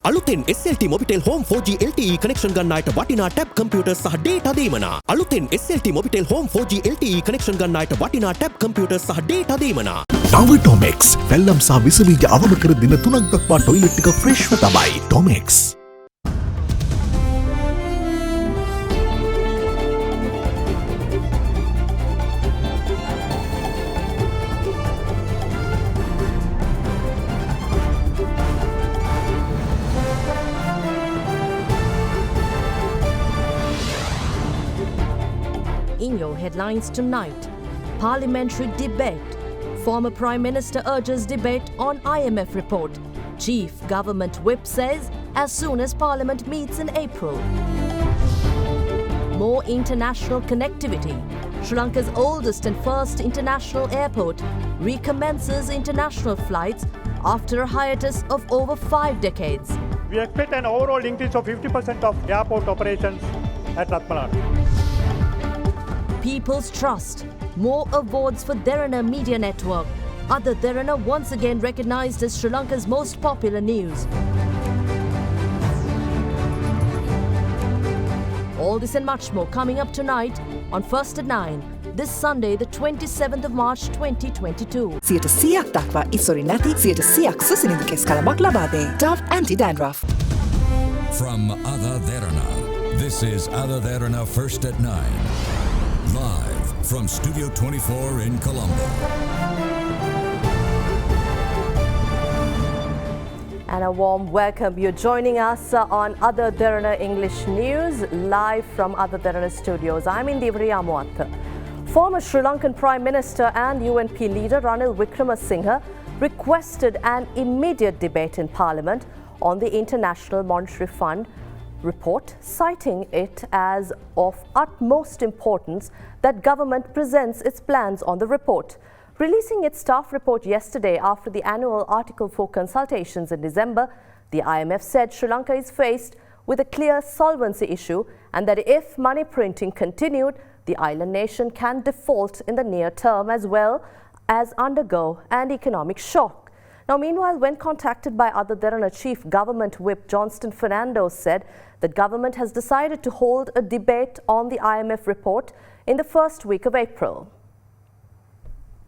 අලුතෙන් SLT Mobitel Home 4G LTE connection ගන්නායට වටිනා tab computer සහ data දීමනා. අලුතෙන් SLT Mobitel Home 4G LTE connection ගන්නායට වටිනා tab computer සහ data දීමනා. නව Tomex වැල්ලම් සහ විස බීජ අවම කර දින 3ක් දක්වා ටොයිලට් එක ෆ්‍රෙෂ්ව තමයි. Tomex. In your headlines tonight, parliamentary debate. Former Prime Minister urges debate on IMF report. Chief Government Whip says as soon as Parliament meets in April. More international connectivity. Sri Lanka's oldest and first international airport recommences international flights after a hiatus of over 5 decades. We expect an overall increase of 50% of airport operations at Ratmalan. People's Trust. More awards for Derana Media Network. AdaDerana once again recognized as Sri Lanka's most popular news. All this and much more coming up tonight on First at 9, this Sunday, the 27th of March 2022. 100ක් දක්වා ඉසොරි නැති 100ක් සුසිනිඳු කෙස් කලමක් ලබා දේ. Dove Anti-Dandruff. From AdaDerana, this is AdaDerana First at 9. Live from Studio 24 in Colombo. And a warm welcome. You're joining us on AdaDerana English News, live from AdaDerana Studios. I'm Indivri Amwat. Former Sri Lankan Prime Minister and UNP leader Ranil Wickremesinghe requested an immediate debate in Parliament on the International Monetary Fund report, citing it as of utmost importance that government presents its plans on the report. Releasing its staff report yesterday after the annual Article 4 consultations in December, the IMF said Sri Lanka is faced with a clear solvency issue and that if money printing continued, the island nation can default in the near term as well as undergo an economic shock. Now, meanwhile, when contacted by AdaDerana Chief Government Whip Johnston Fernando said that government has decided to hold a debate on the IMF report in the first week of April.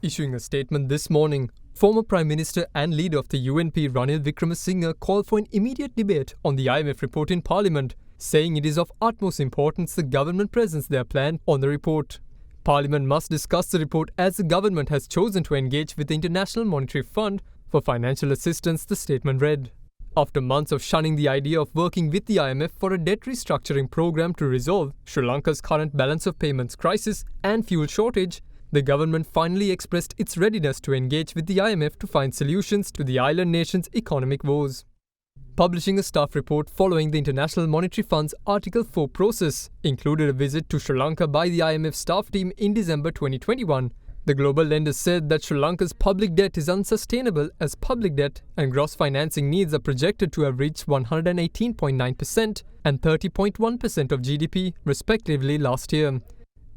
Issuing a statement this morning, former Prime Minister and leader of the UNP Ranil Wickremesinghe called for an immediate debate on the IMF report in Parliament, saying it is of utmost importance the government presents their plan on the report. Parliament must discuss the report as the government has chosen to engage with the International Monetary Fund for financial assistance, the statement read. After months of shunning the idea of working with the IMF for a debt restructuring program to resolve Sri Lanka's current balance of payments crisis and fuel shortage, the government finally expressed its readiness to engage with the IMF to find solutions to the island nation's economic woes. Publishing a staff report following the International Monetary Fund's Article 4 process included a visit to Sri Lanka by the IMF staff team in December 2021. The global lender said that Sri Lanka's public debt is unsustainable as public debt and gross financing needs are projected to have reached 118.9% and 30.1% of GDP, respectively, last year.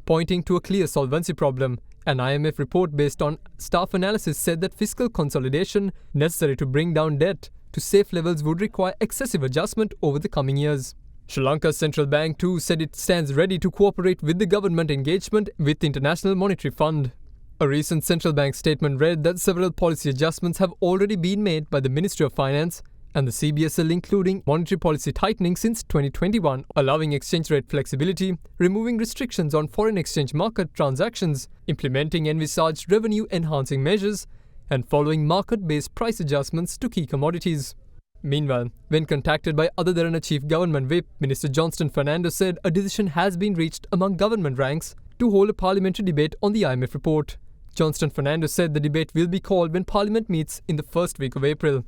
Pointing to a clear solvency problem, an IMF report based on staff analysis said that fiscal consolidation necessary to bring down debt to safe levels would require excessive adjustment over the coming years. Sri Lanka's central bank too said it stands ready to cooperate with the government engagement with the International Monetary Fund. A recent central bank statement read that several policy adjustments have already been made by the Ministry of Finance and the CBSL, including monetary policy tightening since 2021, allowing exchange rate flexibility, removing restrictions on foreign exchange market transactions, implementing envisaged revenue-enhancing measures, and following market-based price adjustments to key commodities. Meanwhile, when contacted by AdaDerana Chief Government Whip, Minister Johnston Fernando said a decision has been reached among government ranks to hold a parliamentary debate on the IMF report. Johnston Fernando said the debate will be called when Parliament meets in the first week of April.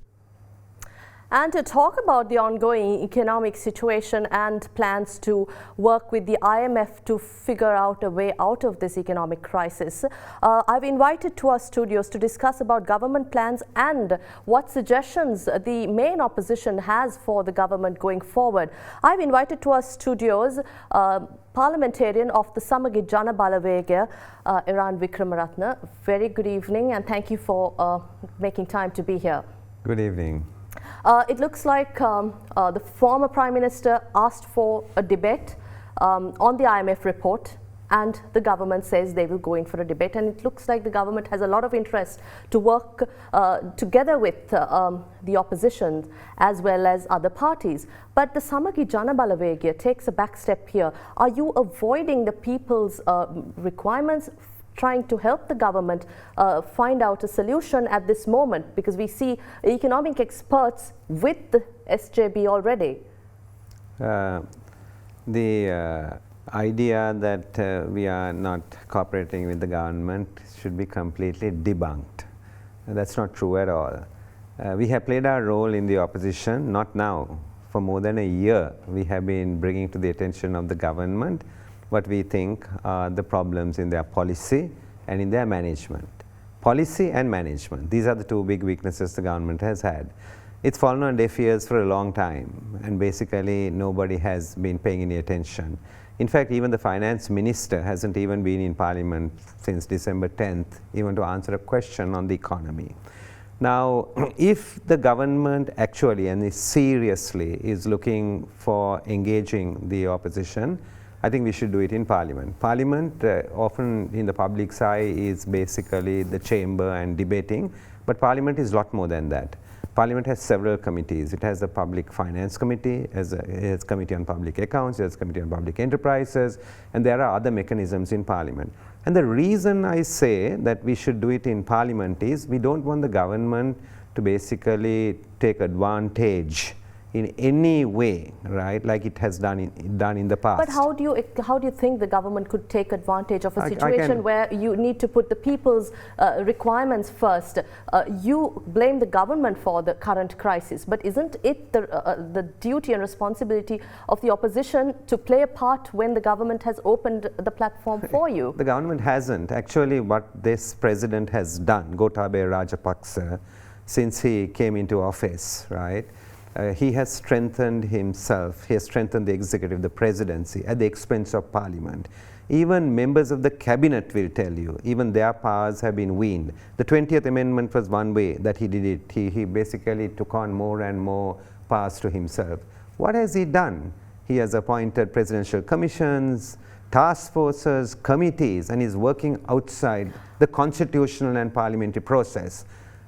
And to talk about the ongoing economic situation and plans to work with the IMF to figure out a way out of this economic crisis, I've invited to our studios to discuss about government plans and what suggestions the main opposition has for the government going forward. I've invited to our studios parliamentarian of the Samagi Jana Balawega, Iran Wickremaratne. Very good evening and thank you for making time to be here. Good evening. It looks like the former Prime Minister asked for a debate on the IMF report, and the government says they will go in for a debate, and it looks like the government has a lot of interest to work together with the opposition as well as other parties. But the Samagi Jana Balawegaya takes a back step here. Are you avoiding the people's requirements, trying to help the government find out a solution at this moment? Because we see economic experts with the SJB already. The idea that we are not cooperating with the government should be completely debunked. That's not true at all. We have played our role in the opposition, not now. For more than a year, we have been bringing to the attention of the government what we think are the problems in their policy and in their management. Policy and management, these are the two big weaknesses the government has had. It's fallen on deaf ears for a long time, and basically nobody has been paying any attention. In fact, even the finance minister hasn't even been in parliament since December 10th, even to answer a question on the economy. Now, if the government actually and seriously is looking for engaging the opposition, I think we should do it in parliament. Parliament, often in the public's eye, is basically the chamber and debating, but parliament is a lot more than that. Parliament has several committees. It has the Public Finance Committee, it has Committee on Public Accounts, it has Committee on Public Enterprises, and there are other mechanisms in Parliament. And the reason I say that we should do it in Parliament is we don't want the government to basically take advantage in any way, right, like it has done in the past. But how do you think the government could take advantage of a situation where you need to put the people's requirements first? You blame the government for the current crisis, but isn't it the duty and responsibility of the opposition to play a part when the government has opened the platform for you? The government hasn't. Actually, what this president has done, Gotabaya Rajapaksa, since he came into office, right, he has strengthened himself, he has strengthened the executive, the presidency, at the expense of parliament. Even members of the cabinet will tell you, even their powers have been weaned. The 20th Amendment was one way that he did it. He basically took on more and more powers to himself. What has he done? He has appointed presidential commissions, task forces, committees, and is working outside the constitutional and parliamentary process.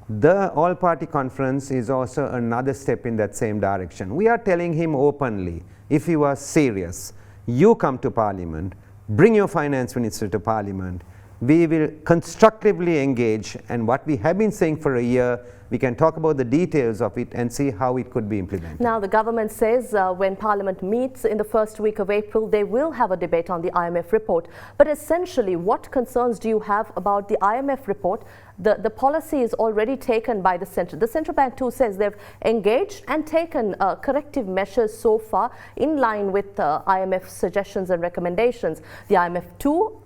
The all-party conference is also another step in that same direction. We are telling him openly, if you are serious, you come to parliament, bring your finance minister to parliament, we will constructively engage, and what we have been saying for a year, we can talk about the details of it and see how it could be implemented. Now, the government says when Parliament meets in the first week of April, they will have a debate on the IMF report. But essentially, what concerns do you have about the IMF report? The policy is already taken by the central. The central bank too says they've engaged and taken corrective measures so far in line with IMF suggestions and recommendations. The IMF too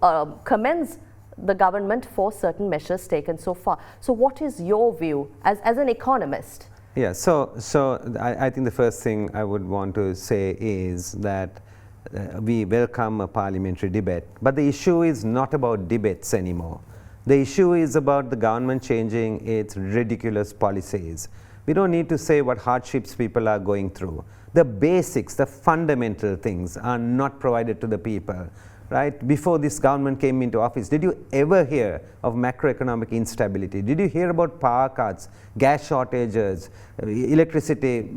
commends the government for certain measures taken so far. So what is your view as an economist? Yeah, so I think the first thing I would want to say is that we welcome a parliamentary debate, but the issue is not about debates anymore. The issue is about the government changing its ridiculous policies. We don't need to say what hardships people are going through. The basics, the fundamental things are not provided to the people. Right? Before this government came into office, did you ever hear of macroeconomic instability? Did you hear about power cuts, gas shortages, electricity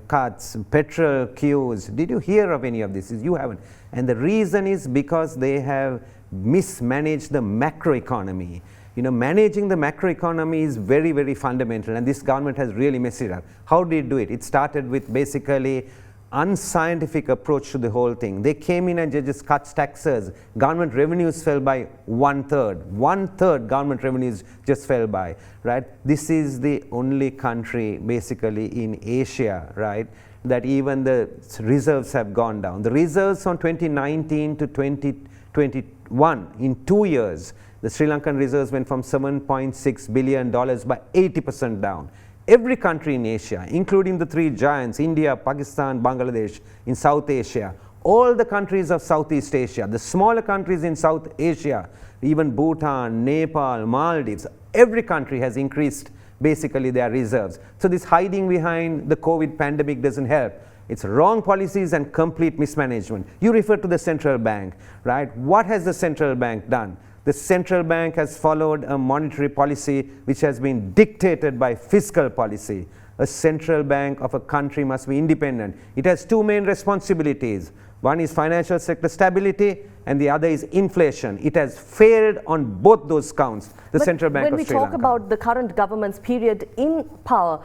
cuts, petrol queues? Did you hear of any of this? You haven't. And the reason is because they have mismanaged the macroeconomy. You know, managing the macroeconomy is very, very fundamental, and this government has really messed it up. How did it do it? It started with basically unscientific approach to the whole thing. They came in and just cut taxes. Government revenues fell by 1/3. 1/3 government revenues just fell by, right? This is the only country basically in Asia, right, that even the reserves have gone down. The reserves from 2019 to 2021, in 2 years, the Sri Lankan reserves went from $7.6 billion by 80% down. Every country in Asia, including the three giants, India, Pakistan, Bangladesh, in South Asia, all the countries of Southeast Asia, the smaller countries in South Asia, even Bhutan, Nepal, Maldives, every country has increased basically their reserves. So this hiding behind the COVID pandemic doesn't help. It's wrong policies and complete mismanagement. You refer to the central bank, right? What has the central bank done? The central bank has followed a monetary policy which has been dictated by fiscal policy. A central bank of a country must be independent. It has two main responsibilities. One is financial sector stability and the other is inflation. It has failed on both those counts, the Central Bank of Sri Lanka. When we talk about the current government's period in power,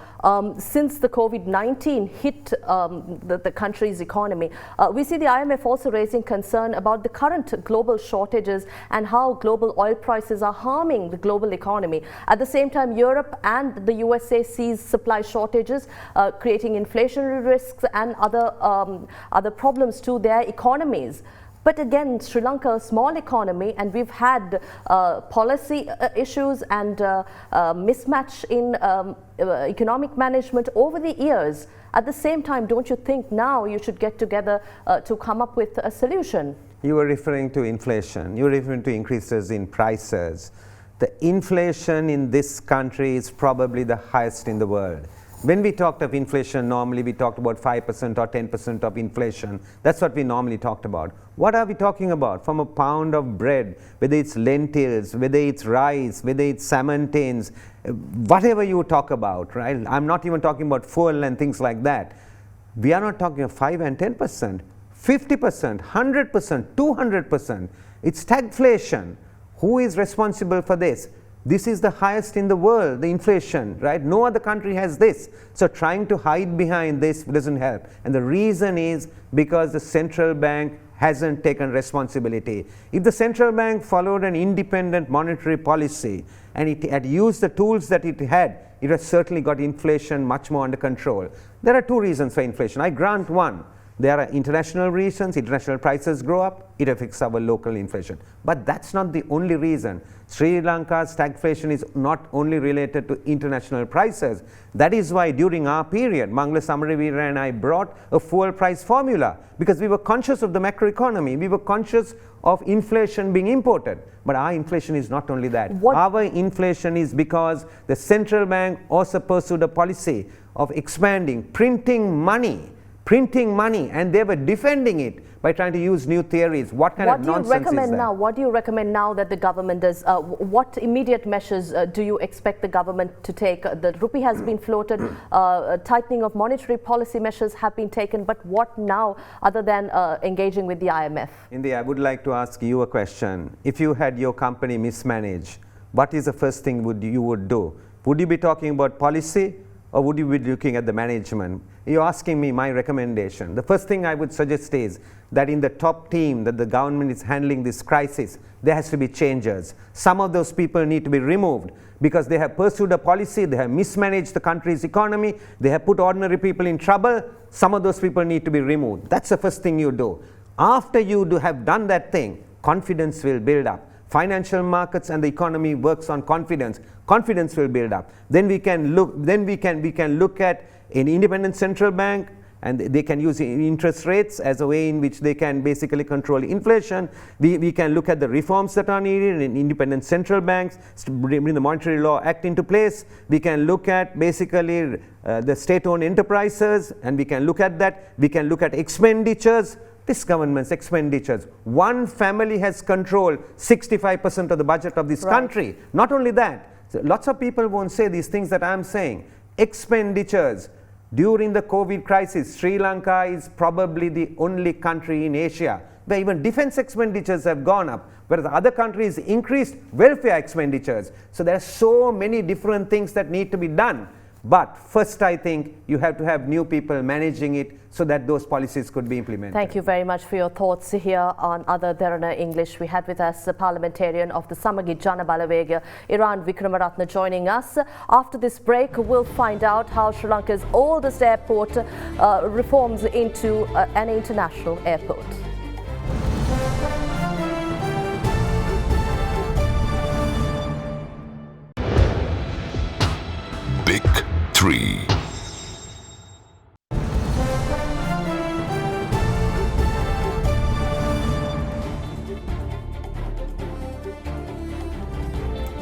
since the COVID-19 hit the country's economy, we see the IMF also raising concern about the current global shortages and how global oil prices are harming the global economy. At the same time, Europe and the USA sees supply shortages, creating inflationary risks and other problems to their economies. But again, Sri Lanka, a small economy, and we've had policy issues and mismatch in economic management over the years. At the same time, don't you think now you should get together to come up with a solution? You were referring to inflation. You were referring to increases in prices. The inflation in this country is probably the highest in the world. When we talked of inflation, normally we talked about 5% or 10% of inflation. That's what we normally talked about. What are we talking about? From a pound of bread, whether it's lentils, whether it's rice, whether it's salmontains, whatever you talk about, right? I'm not even talking about fuel and things like that. We are not talking of 5 and 10%, 50%, 100%, 200%. It's stagflation. Who is responsible for this? This is the highest in the world, the inflation, right? No other country has this. So trying to hide behind this doesn't help. And the reason is because the central bank hasn't taken responsibility. If the central bank followed an independent monetary policy and it had used the tools that it had, it has certainly got inflation much more under control. There are two reasons for inflation. I grant one. There are international reasons. International prices grow up, it affects our local inflation. But that's not the only reason. Sri Lanka's stagflation is not only related to international prices. That is why during our period, Mangala Samaravira and I brought a fuel price formula because we were conscious of the macroeconomy. We were conscious of inflation being imported. But our inflation is not only that. Our inflation is because the central bank also pursued a policy of expanding, printing money, and they were defending it by trying to use new theories. What kind of nonsense is that? What do you recommend now that the government does? What immediate measures do you expect the government to take? The rupee has been floated, tightening of monetary policy measures have been taken, but what now other than engaging with the IMF? India, I would like to ask you a question. If you had your company mismanaged, what is the first thing you would do? Would you be talking about policy or would you be looking at the management? You're asking me my recommendation. The first thing I would suggest is that in the top team that the government is handling this crisis, there has to be changes. Some of those people need to be removed because they have pursued a policy, they have mismanaged the country's economy, they have put ordinary people in trouble. Some of those people need to be removed. That's the first thing you do. After you have done that thing, confidence will build up. Financial markets and the economy works on confidence. Confidence will build up. Then we can look at an independent central bank, and they can use interest rates as a way in which they can basically control inflation. We can look at the reforms that are needed in independent central banks, bring the Monetary Law Act into place. We can look at basically the state-owned enterprises, and we can look at that. We can look at expenditures. This government's expenditures. One family has controlled 65% of the budget of this country. Not only that, so lots of people won't say these things that I'm saying. Expenditures. During the COVID crisis, Sri Lanka is probably the only country in Asia where even defense expenditures have gone up, whereas other countries increased welfare expenditures. So there are so many different things that need to be done. But first, I think you have to have new people managing it so that those policies could be implemented. Thank you very much for your thoughts here on AdaDerana English. We had with us the parliamentarian of the Samagi Jana Balawega, Iran Vikramaratne, joining us. After this break, we'll find out how Sri Lanka's oldest airport reforms into an international airport. Big 3.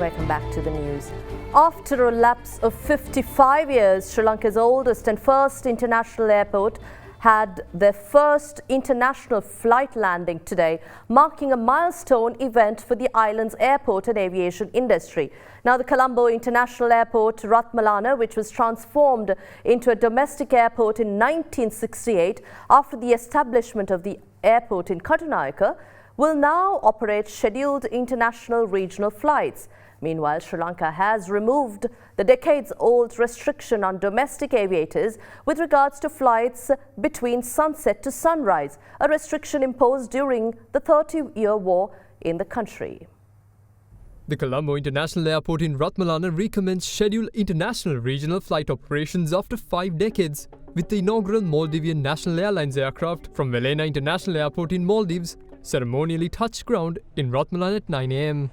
Welcome back to the news. After a lapse of 55 years, Sri Lanka's oldest and first international airport had their first international flight landing today, marking a milestone event for the island's airport and aviation industry. Now, the Colombo International Airport, Ratmalana, which was transformed into a domestic airport in 1968 after the establishment of the airport in Katunayaka, will now operate scheduled international regional flights. Meanwhile, Sri Lanka has removed the decades-old restriction on domestic aviators with regards to flights between sunset to sunrise, a restriction imposed during the 30-year war in the country. The Colombo International Airport in Ratmalana recommenced scheduled international regional flight operations after 5 decades, with the inaugural Maldivian National Airlines aircraft from Velena International Airport in Maldives ceremonially touched ground in Ratmalana at 9 a.m.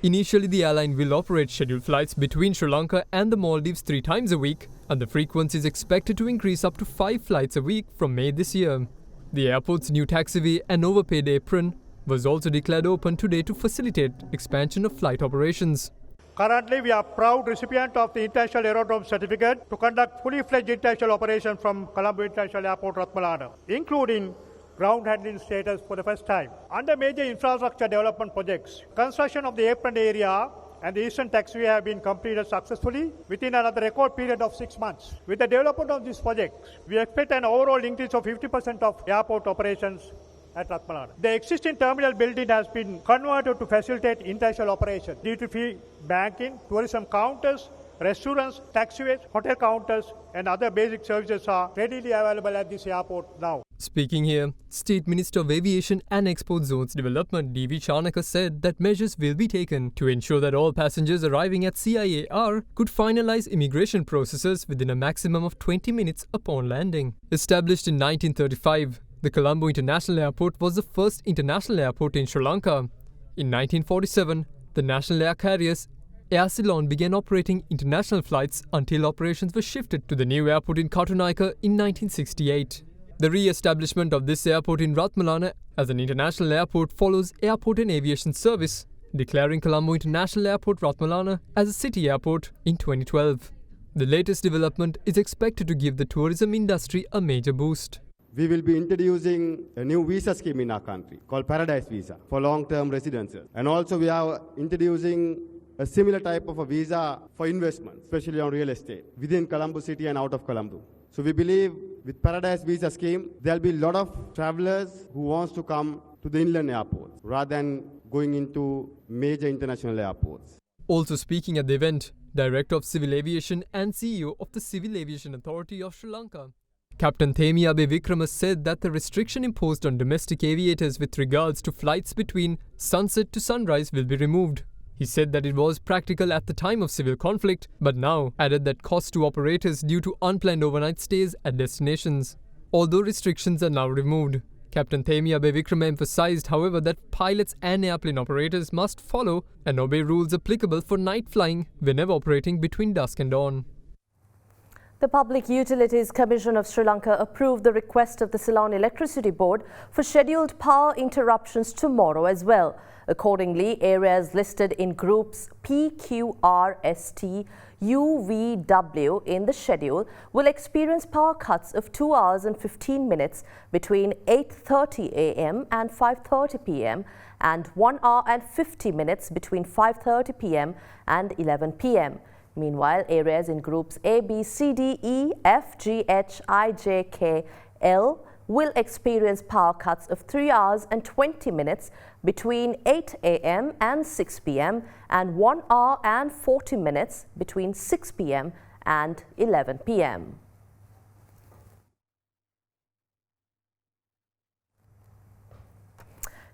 Initially, the airline will operate scheduled flights between Sri Lanka and the Maldives 3 times a week, and the frequency is expected to increase up to 5 flights a week from May this year. The airport's new taxiway and overpaid apron was also declared open today to facilitate expansion of flight operations. Currently, we are proud recipient of the International Aerodrome Certificate to conduct fully fledged international operations from Colombo International Airport, Ratmalana, including ground handling status for the first time. Under major infrastructure development projects, construction of the apron area and the eastern taxiway have been completed successfully within another record period of 6 months. With the development of this project, we expect an overall increase of 50% of airport operations at Ratmalana. The existing terminal building has been converted to facilitate international operations. Duty-free banking, tourism counters, restaurants, taxiways, hotel counters and other basic services are readily available at this airport now. Speaking here, State Minister of Aviation and Export Zones Development D.V. Chanaka said that measures will be taken to ensure that all passengers arriving at CIAR could finalize immigration processes within a maximum of 20 minutes upon landing. Established in 1935, the Colombo International Airport was the first international airport in Sri Lanka. In 1947, the national air carriers Air Ceylon began operating international flights until operations were shifted to the new airport in Katunayaka in 1968. The re-establishment of this airport in Ratmalana as an international airport follows Airport and Aviation Service, declaring Colombo International Airport Ratmalana as a city airport in 2012. The latest development is expected to give the tourism industry a major boost. We will be introducing a new visa scheme in our country called Paradise Visa for long-term residences. And also we are introducing a similar type of a visa for investment, especially on real estate, within Colombo City and out of Colombo. So we believe with Paradise Visa scheme, there'll be a lot of travelers who wants to come to the inland airports rather than going into major international airports. Also speaking at the event, Director of Civil Aviation and CEO of the Civil Aviation Authority of Sri Lanka, Captain Themiabe Vikrama said that the restriction imposed on domestic aviators with regards to flights between sunset to sunrise will be removed. He said that it was practical at the time of civil conflict, but now added that costs to operators due to unplanned overnight stays at destinations. Although restrictions are now removed, Captain Themiabe Vikrama emphasized, however, that pilots and airplane operators must follow and obey rules applicable for night flying whenever operating between dusk and dawn. The Public Utilities Commission of Sri Lanka approved the request of the Ceylon Electricity Board for scheduled power interruptions tomorrow as well. Accordingly, areas listed in groups P, Q, R, S, T, U, V, W in the schedule will experience power cuts of 2 hours and 15 minutes between 8:30 a.m. and 5:30 p.m. and 1 hour and 50 minutes between 5:30 p.m. and 11 p.m. Meanwhile, areas in groups A, B, C, D, E, F, G, H, I, J, K, L will experience power cuts of 3 hours and 20 minutes between 8 a.m. and 6 p.m. and 1 hour and 40 minutes between 6 p.m. and 11 p.m.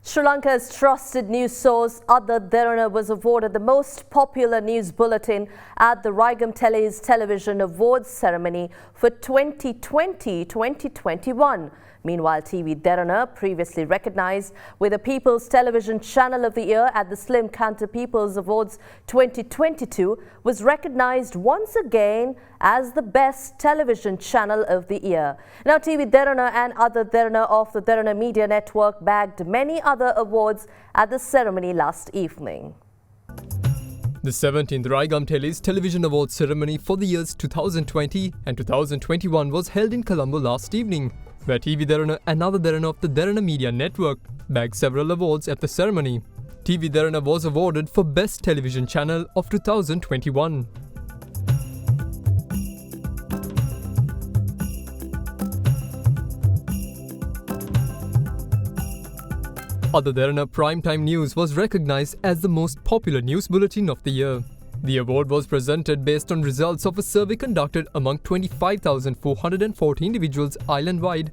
Sri Lanka's trusted news source AdaDerana was awarded the most popular news bulletin at the Raigam Tele's Television Awards ceremony for 2020-2021. Meanwhile, TV Derana, previously recognized with the People's Television Channel of the Year at the Slim Canter People's Awards 2022, was recognized once again as the best television channel of the year. Now, TV Derana and AdaDerana of the Derana Media Network bagged many other awards at the ceremony last evening. The 17th Raigam Tele's Television Awards ceremony for the years 2020 and 2021 was held in Colombo last evening, where TV Derana and AdaDerana of the Derana Media Network bagged several awards at the ceremony. TV Derana was awarded for Best Television Channel of 2021. AdaDerana Primetime News was recognized as the most popular news bulletin of the year. The award was presented based on results of a survey conducted among 25,440 individuals island-wide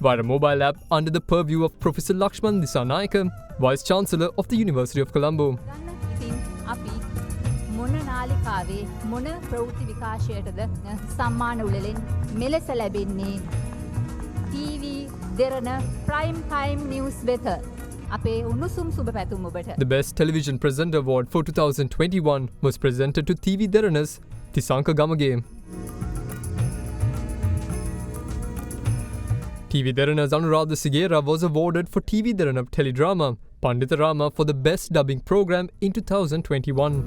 via a mobile app under the purview of Professor Lakshman Disanayake, Vice-Chancellor of the University of Colombo. මොන ප්‍රවෘත්ති විකාශයටද සම්මාන උළෙලෙන් මෙලෙස ලැබෙන්නේ TV Derana Primetime News වෙත අපේ උණුසුම් සුබ පැතුම් ඔබට. The Best Television Presenter Award for 2021 was presented to TV Derana's Tisanka Gamage. TV Derana's Anuradha Sigera was awarded for TV Derana Teledrama Pandita Rama for the Best Dubbing Program in 2021.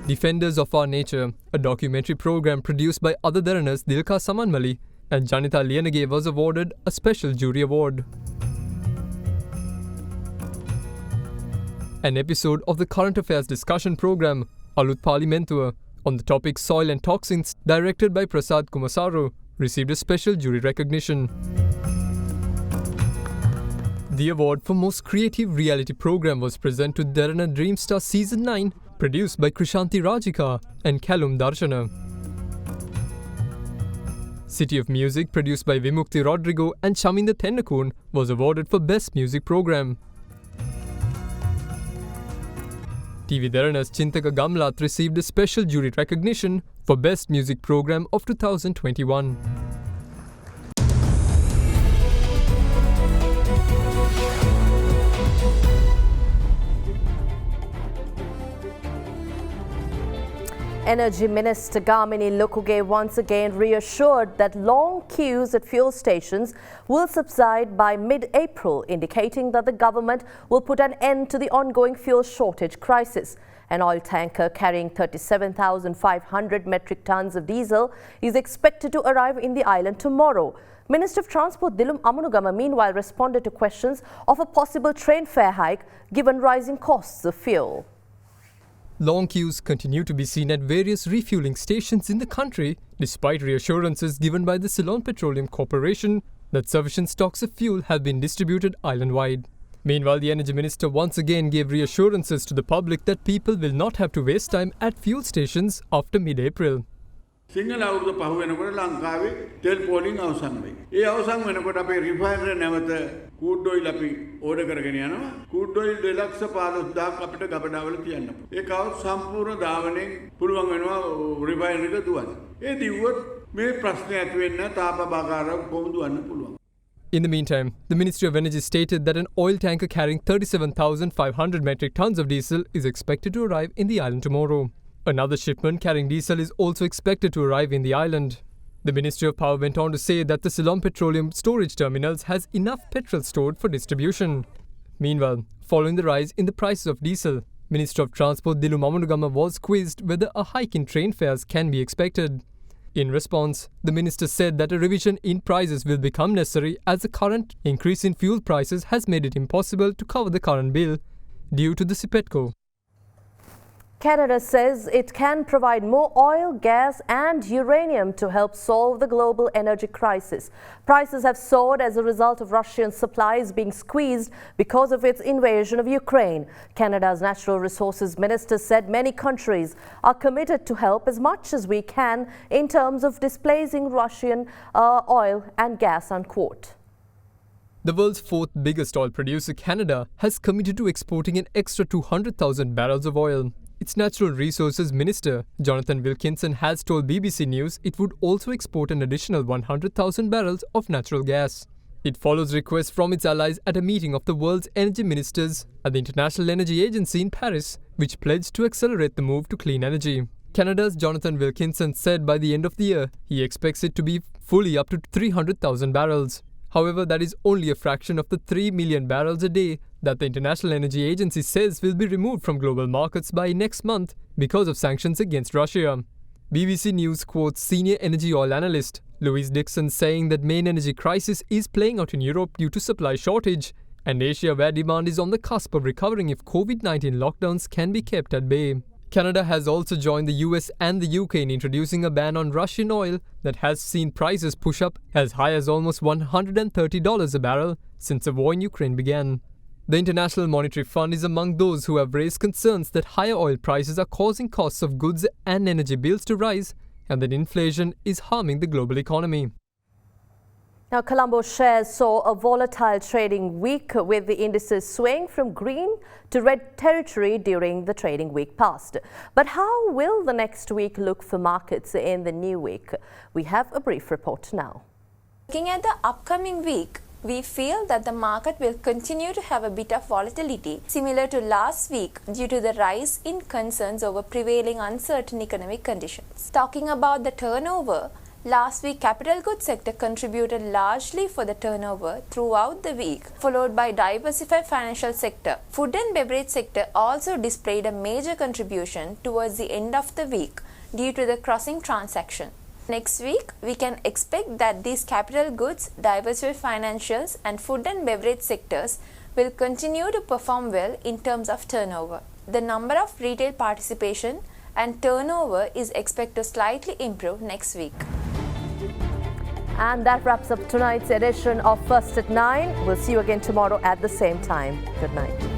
Defenders of Our Nature, a documentary program produced by AdaDerana's Dilka Samanmali and Janita Lienage, was awarded a special jury award. An episode of the current affairs discussion program, Alut Parliamentua, on the topic Soil and Toxins, directed by Prasad Kumasaru, received a special jury recognition. The award for Most Creative Reality Program was presented to Derana Dreamstar Season 9, produced by Krishanti Rajika and Callum Darshana. City of Music, produced by Vimukti Rodrigo and Chaminda Tennakun, was awarded for Best Music Program. TV Derana's Chintaka Gamlat received a special jury recognition for Best Music Program of 2021. Energy Minister Gamini Lukuge once again reassured that long queues at fuel stations will subside by mid-April, indicating that the government will put an end to the ongoing fuel shortage crisis. An oil tanker carrying 37,500 metric tons of diesel is expected to arrive in the island tomorrow. Minister of Transport Dilum Amunugama meanwhile responded to questions of a possible train fare hike given rising costs of fuel. Long queues continue to be seen at various refueling stations in the country, despite reassurances given by the Ceylon Petroleum Corporation that sufficient stocks of fuel have been distributed island-wide. Meanwhile, the Energy Minister once again gave reassurances to the public that people will not have to waste time at fuel stations after mid-April. Sinhala අවුරුදු පහ වෙනකොට ලංකාවේ තෙල් පෝලිං අවසන් වෙයි. ඒ අවසන් වෙනකොට අපේ රිෆයිනරි නැවත කූඩ් ඔයිල් අපි ඕඩර් කරගෙන යනවා. කූඩ් ඔයිල් 2,15,000ක් අපිට ගබඩාවල තියන්න පුළුවන්. ඒකවත් සම්පූර්ණ ධාවනයෙන් පුළුවන් වෙනවා රිෆයිනරි එක දුවන්න. ඒ දිව්වොත් මේ ප්‍රශ්නේ ඇති වෙන්න තාපබාකාරව කොහොමද දුවන්න පුළුවන්. In the meantime, the Ministry of Energy stated that an oil tanker carrying 37,500 metric tons of diesel is expected to arrive in the island tomorrow. Another shipment carrying diesel is also expected to arrive in the island. The Ministry of Power went on to say that the Ceylon Petroleum storage terminals has enough petrol stored for distribution. Meanwhile, following the rise in the prices of diesel, Minister of Transport Dilum Amunugama was quizzed whether a hike in train fares can be expected. In response, the minister said that a revision in prices will become necessary as the current increase in fuel prices has made it impossible to cover the current bill due to the CPETCO. Canada says it can provide more oil, gas and uranium to help solve the global energy crisis. Prices have soared as a result of Russian supplies being squeezed because of its invasion of Ukraine. Canada's Natural Resources Minister said many countries are committed to help as much as we can in terms of displacing Russian oil and gas, unquote. The world's fourth biggest oil producer, Canada, has committed to exporting an extra 200,000 barrels of oil. Its Natural Resources Minister, Jonathan Wilkinson, has told BBC News it would also export an additional 100,000 barrels of natural gas. It follows requests from its allies at a meeting of the world's energy ministers at the International Energy Agency in Paris, which pledged to accelerate the move to clean energy. Canada's Jonathan Wilkinson said by the end of the year, he expects it to be fully up to 300,000 barrels. However, that is only a fraction of the 3 million barrels a day that the International Energy Agency says will be removed from global markets by next month because of sanctions against Russia. BBC News quotes senior energy oil analyst Louise Dixon saying that main energy crisis is playing out in Europe due to supply shortage and Asia where demand is on the cusp of recovering if COVID-19 lockdowns can be kept at bay. Canada has also joined the US and the UK in introducing a ban on Russian oil that has seen prices push up as high as almost $130 a barrel since the war in Ukraine began. The International Monetary Fund is among those who have raised concerns that higher oil prices are causing costs of goods and energy bills to rise and that inflation is harming the global economy. Now, Colombo shares saw a volatile trading week with the indices swaying from green to red territory during the trading week past. But how will the next week look for markets in the new week? We have a brief report now. Looking at the upcoming week, we feel that the market will continue to have a bit of volatility similar to last week due to the rise in concerns over prevailing uncertain economic conditions. Talking about the turnover, last week capital goods sector contributed largely for the turnover throughout the week, followed by diversified financial sector. Food and beverage sector also displayed a major contribution towards the end of the week due to the crossing transaction. Next week, we can expect that these capital goods, diversified financials and food and beverage sectors will continue to perform well in terms of turnover. The number of retail participation and turnover is expected to slightly improve next week. And that wraps up tonight's edition of First at 9. We'll see you again tomorrow at the same time. Good night.